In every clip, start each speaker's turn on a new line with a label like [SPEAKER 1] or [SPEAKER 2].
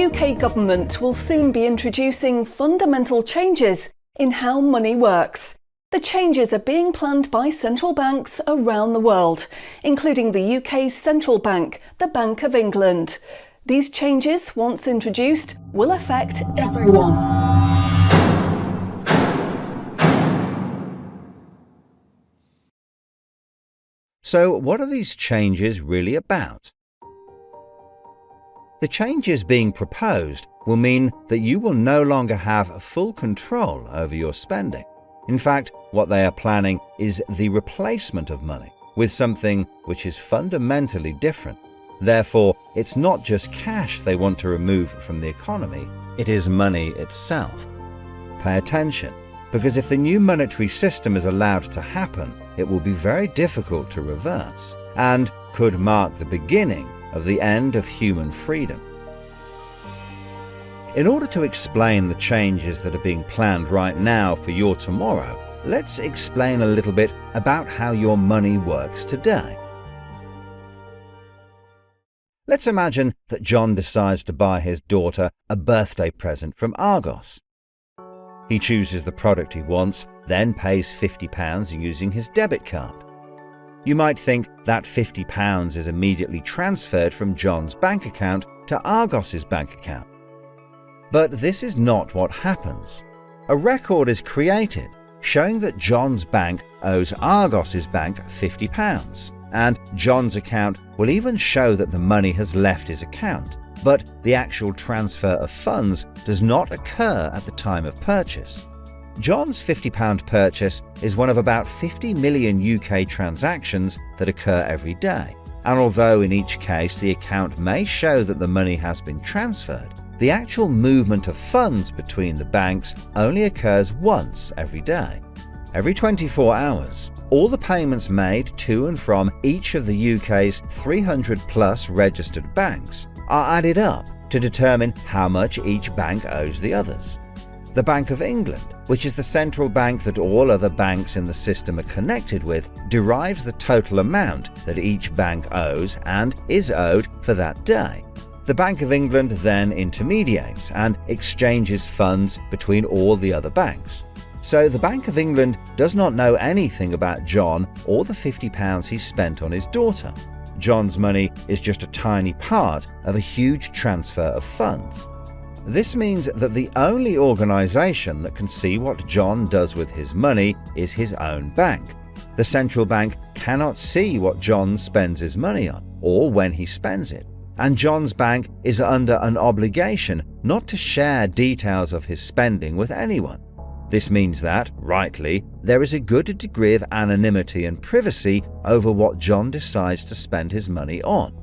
[SPEAKER 1] The UK government will soon be introducing fundamental changes in how money works. The changes are being planned by central banks around the world, including the UK's central bank, the Bank of England. These changes, once introduced, will affect everyone.
[SPEAKER 2] So, what are these changes really about? The changes being proposed will mean that you will no longer have full control over your spending. In fact, what they are planning is the replacement of money with something which is fundamentally different. Therefore, it's not just cash they want to remove from the economy, it is money itself. Pay attention, because if the new monetary system is allowed to happen, it will be very difficult to reverse and could mark the beginning of the end of human freedom. In order to explain the changes that are being planned right now for your tomorrow, let's explain a little bit about how your money works today. Let's imagine that John decides to buy his daughter a birthday present from Argos. He chooses the product he wants, then pays £50 using his debit card. You might think that £50 is immediately transferred from John's bank account to Argos's bank account. But this is not what happens. A record is created showing that John's bank owes Argos's bank £50, and John's account will even show that the money has left his account, but the actual transfer of funds does not occur at the time of purchase. John's £50 purchase is one of about 50 million UK transactions that occur every day, and although in each case the account may show that the money has been transferred, the actual movement of funds between the banks only occurs once every day. Every 24 hours, all the payments made to and from each of the UK's 300 plus registered banks are added up to determine how much each bank owes the others. The Bank of England, which is the central bank that all other banks in the system are connected with, derives the total amount that each bank owes and is owed for that day. The Bank of England then intermediates and exchanges funds between all the other banks. So the Bank of England does not know anything about John or the £50 he spent on his daughter. John's money is just a tiny part of a huge transfer of funds. This means that the only organisation that can see what John does with his money is his own bank. The central bank cannot see what John spends his money on or when he spends it, and John's bank is under an obligation not to share details of his spending with anyone. This means that, rightly, there is a good degree of anonymity and privacy over what John decides to spend his money on.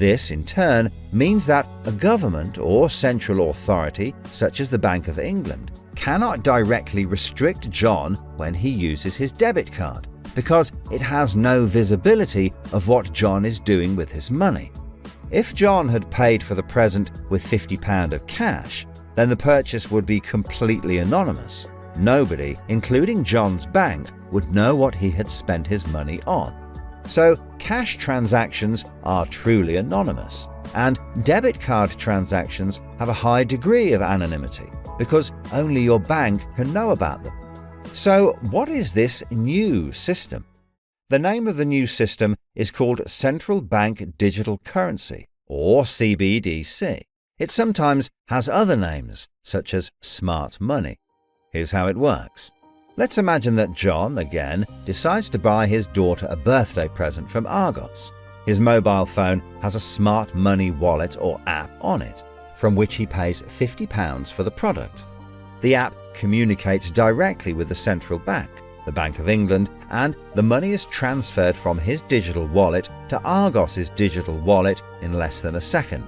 [SPEAKER 2] This, in turn, means that a government or central authority, such as the Bank of England, cannot directly restrict John when he uses his debit card, because it has no visibility of what John is doing with his money. If John had paid for the present with £50 of cash, then the purchase would be completely anonymous. Nobody, including John's bank, would know what he had spent his money on. So, cash transactions are truly anonymous, and debit card transactions have a high degree of anonymity because only your bank can know about them. So, what is this new system? The name of the new system is called Central Bank Digital Currency, or CBDC. It sometimes has other names, such as smart money. Here's how it works. Let's imagine that John, again, decides to buy his daughter a birthday present from Argos. His mobile phone has a smart money wallet or app on it, from which he pays £50 for the product. The app communicates directly with the central bank, the Bank of England, and the money is transferred from his digital wallet to Argos's digital wallet in less than a second.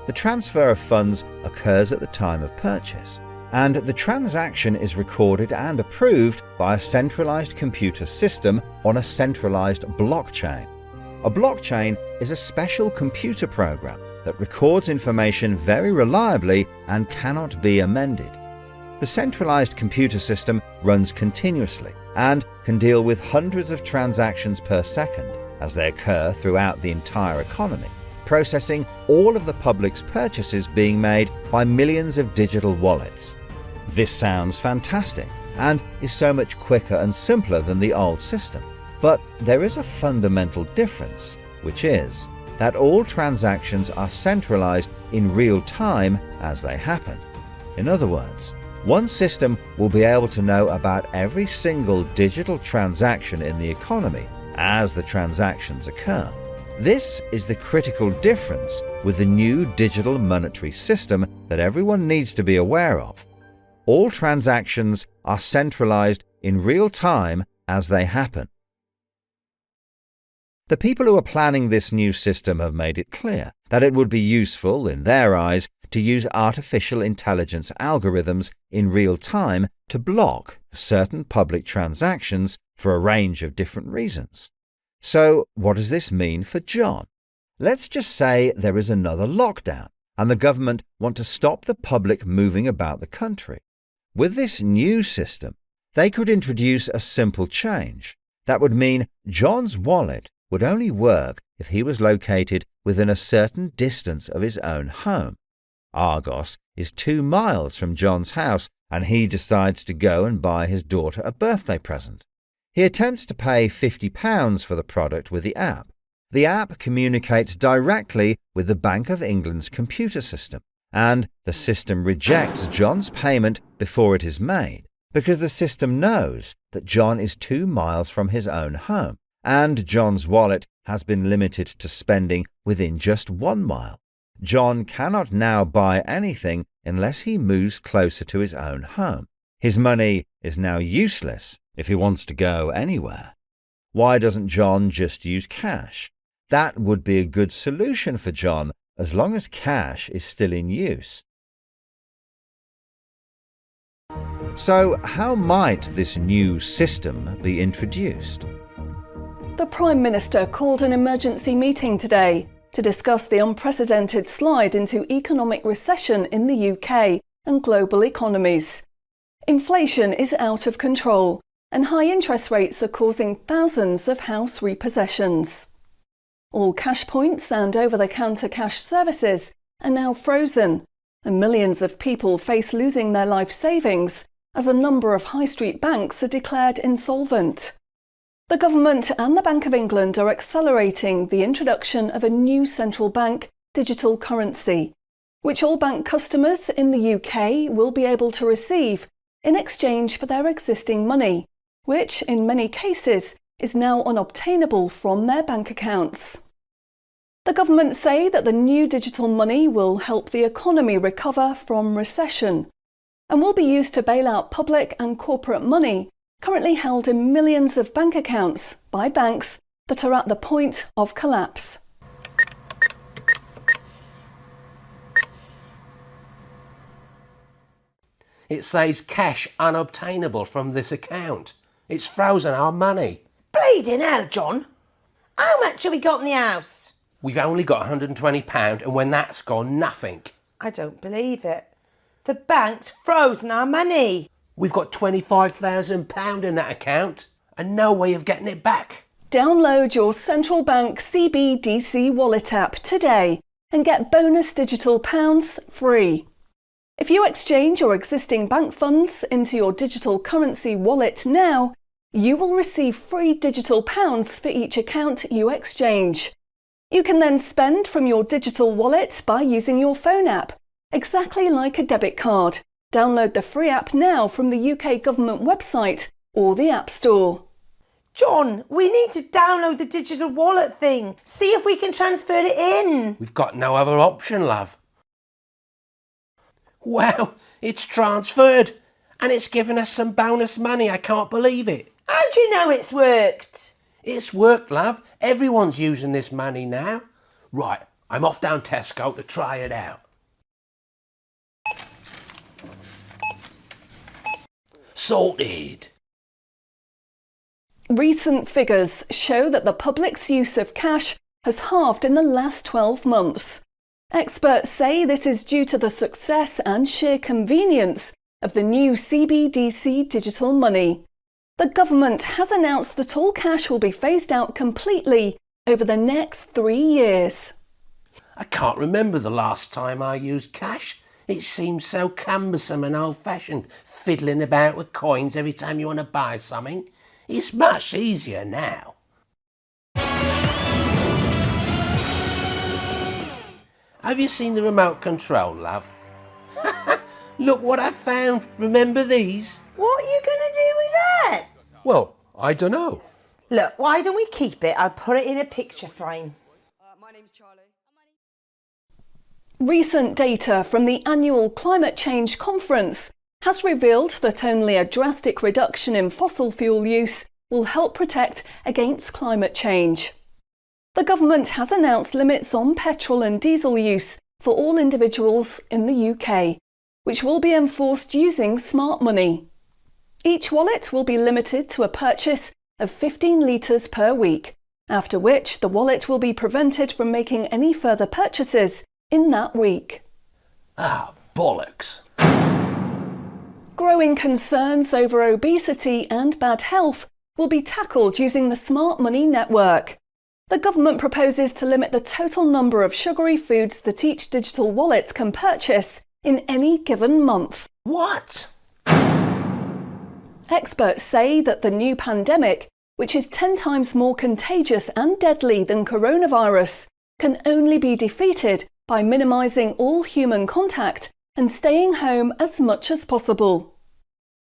[SPEAKER 2] The transfer of funds occurs at the time of purchase, and the transaction is recorded and approved by a centralized computer system on a centralized blockchain. A blockchain is a special computer program that records information very reliably and cannot be amended. The centralized computer system runs continuously and can deal with hundreds of transactions per second as they occur throughout the entire economy. processing all of the public's purchases being made by millions of digital wallets. This sounds fantastic and is so much quicker and simpler than the old system. But there is a fundamental difference, which is that all transactions are centralized in real time as they happen. In other words, one system will be able to know about every single digital transaction in the economy as the transactions occur. This is the critical difference with the new digital monetary system that everyone needs to be aware of. All transactions are centralized in real time as they happen. The people who are planning this new system have made it clear that it would be useful, in their eyes, to use artificial intelligence algorithms in real time to block certain public transactions for a range of different reasons. So, what does this mean for John? Let's just say there is another lockdown and the government want to stop the public moving about the country. With this new system, they could introduce a simple change. That would mean John's wallet would only work if he was located within a certain distance of his own home. Argos is 2 miles from John's house, and he decides to go and buy his daughter a birthday present. He attempts to pay £50 for the product with the app. The app communicates directly with the Bank of England's computer system, and the system rejects John's payment before it is made, because the system knows that John is 2 miles from his own home, and John's wallet has been limited to spending within just 1 mile. John cannot now buy anything unless he moves closer to his own home. His money is now useless if he wants to go anywhere. Why doesn't John just use cash? That would be a good solution for John as long as cash is still in use. So, how might this new system be introduced?
[SPEAKER 1] The Prime Minister called an emergency meeting today to discuss the unprecedented slide into economic recession in the UK and global economies. Inflation is out of control, and high interest rates are causing thousands of house repossessions. All cash points and over-the-counter cash services are now frozen, and millions of people face losing their life savings as a number of high street banks are declared insolvent. The government and the Bank of England are accelerating the introduction of a new central bank digital currency, which all bank customers in the UK will be able to receive in exchange for their existing money, which in many cases is now unobtainable from their bank accounts. The government say that the new digital money will help the economy recover from recession and will be used to bail out public and corporate money currently held in millions of bank accounts by banks that are at the point of collapse.
[SPEAKER 3] It says cash unobtainable from this account. It's frozen our money.
[SPEAKER 4] Bleeding hell, John. How much have we got in the house?
[SPEAKER 3] We've only got £120, and when that's gone, nothing.
[SPEAKER 4] I don't believe it. The bank's frozen our money.
[SPEAKER 3] We've got £25,000 in that account and no way of getting it back.
[SPEAKER 1] Download your central bank CBDC wallet app today and get bonus digital pounds free. If you exchange your existing bank funds into your digital currency wallet now, you will receive free digital pounds for each account you exchange. You can then spend from your digital wallet by using your phone app, exactly like a debit card. Download the free app now from the UK government website or the App Store.
[SPEAKER 4] John, we need to download the digital wallet thing. See if we can transfer it in.
[SPEAKER 3] We've got no other option, love. Wow, it's transferred and it's given us some bonus money. I can't believe it.
[SPEAKER 4] How do you know it's worked?
[SPEAKER 3] It's worked, love. Everyone's using this money now. Right, I'm off down Tesco to try it out. Sorted.
[SPEAKER 1] Recent figures show that the public's use of cash has halved in the last 12 months. Experts say this is due to the success and sheer convenience of the new CBDC digital money. The government has announced that all cash will be phased out completely over the next 3 years.
[SPEAKER 3] I can't remember the last time I used cash. It seems so cumbersome and old-fashioned, fiddling about with coins every time you want to buy something. It's much easier now. Have you seen the remote control, love? Look what I found. Remember these?
[SPEAKER 4] What are you going to do with that?
[SPEAKER 3] Well, I don't know.
[SPEAKER 4] Look, why don't we keep it? I'll put it in a picture frame.
[SPEAKER 5] My name's Charlie.
[SPEAKER 1] Recent data from the annual Climate Change Conference has revealed that only a drastic reduction in fossil fuel use will help protect against climate change. The government has announced limits on petrol and diesel use for all individuals in the UK, which will be enforced using smart money. Each wallet will be limited to a purchase of 15 litres per week, after which the wallet will be prevented from making any further purchases in that week.
[SPEAKER 3] Ah, bollocks.
[SPEAKER 1] Growing concerns over obesity and bad health will be tackled using the Smart Money network. The government proposes to limit the total number of sugary foods that each digital wallet can purchase in any given month.
[SPEAKER 3] What?
[SPEAKER 1] Experts say that the new pandemic, which is 10 times more contagious and deadly than coronavirus, can only be defeated by minimising all human contact and staying home as much as possible.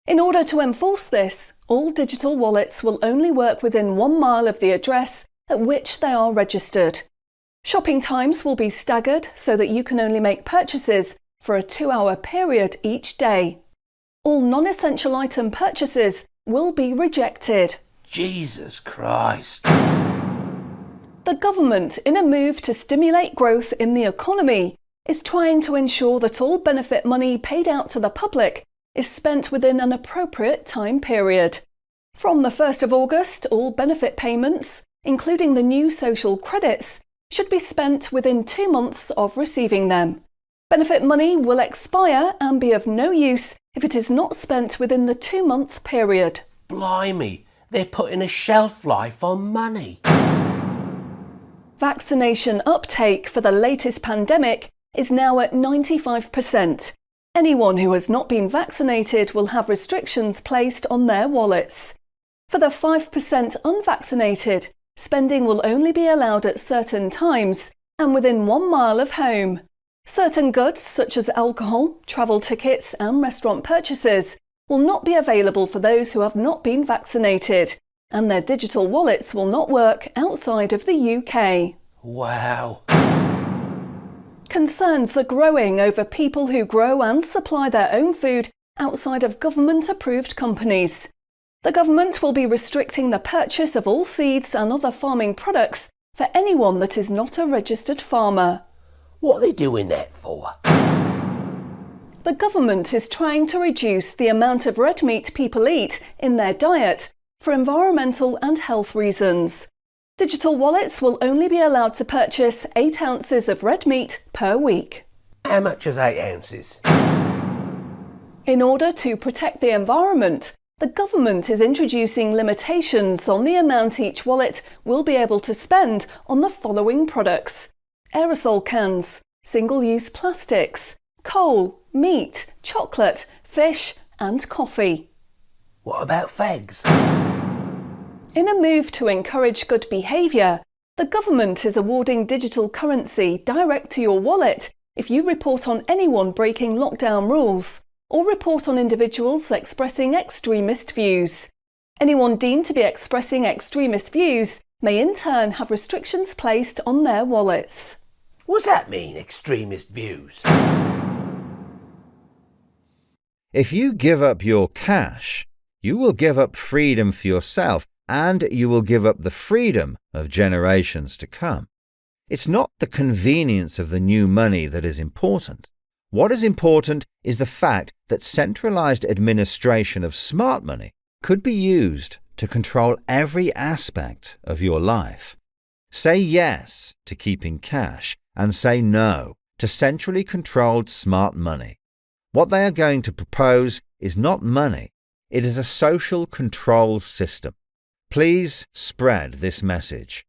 [SPEAKER 1] In order to enforce this, all digital wallets will only work within 1 mile of the address at which they are registered. Shopping times will be staggered so that you can only make purchases for a 2-hour period each day. All non-essential item purchases will be rejected.
[SPEAKER 3] Jesus Christ.
[SPEAKER 1] The government, in a move to stimulate growth in the economy, is trying to ensure that all benefit money paid out to the public is spent within an appropriate time period. From the 1st of August, all benefit payments, including the new social credits, should be spent within 2 months of receiving them. Benefit money will expire and be of no use if it is not spent within the 2-month period.
[SPEAKER 3] Blimey, they're putting a shelf life on money.
[SPEAKER 1] Vaccination uptake for the latest pandemic is now at 95%. Anyone who has not been vaccinated will have restrictions placed on their wallets. For the 5% unvaccinated, spending will only be allowed at certain times and within 1 mile of home. Certain goods, such as alcohol, travel tickets and restaurant purchases, will not be available for those who have not been vaccinated, and their digital wallets will not work outside of the UK.
[SPEAKER 3] Wow.
[SPEAKER 1] Concerns are growing over people who grow and supply their own food outside of government-approved companies. The government will be restricting the purchase of all seeds and other farming products for anyone that is not a registered farmer.
[SPEAKER 3] What are they doing that for?
[SPEAKER 1] The government is trying to reduce the amount of red meat people eat in their diet for environmental and health reasons. Digital wallets will only be allowed to purchase 8 ounces of red meat per week.
[SPEAKER 3] How much is 8 ounces?
[SPEAKER 1] In order to protect the environment, the government is introducing limitations on the amount each wallet will be able to spend on the following products: aerosol cans, single-use plastics, coal, meat, chocolate, fish and coffee.
[SPEAKER 3] What about fags?
[SPEAKER 1] In a move to encourage good behaviour, the government is awarding digital currency direct to your wallet if you report on anyone breaking lockdown rules or report on individuals expressing extremist views. Anyone deemed to be expressing extremist views may in turn have restrictions placed on their wallets.
[SPEAKER 3] What's that mean, extremist views?
[SPEAKER 2] If you give up your cash, you will give up freedom for yourself, and you will give up the freedom of generations to come. It's not the convenience of the new money that is important. What is important is the fact that centralised administration of smart money could be used to control every aspect of your life. Say yes to keeping cash and say no to centrally controlled smart money. What they are going to propose is not money, it is a social control system. Please spread this message.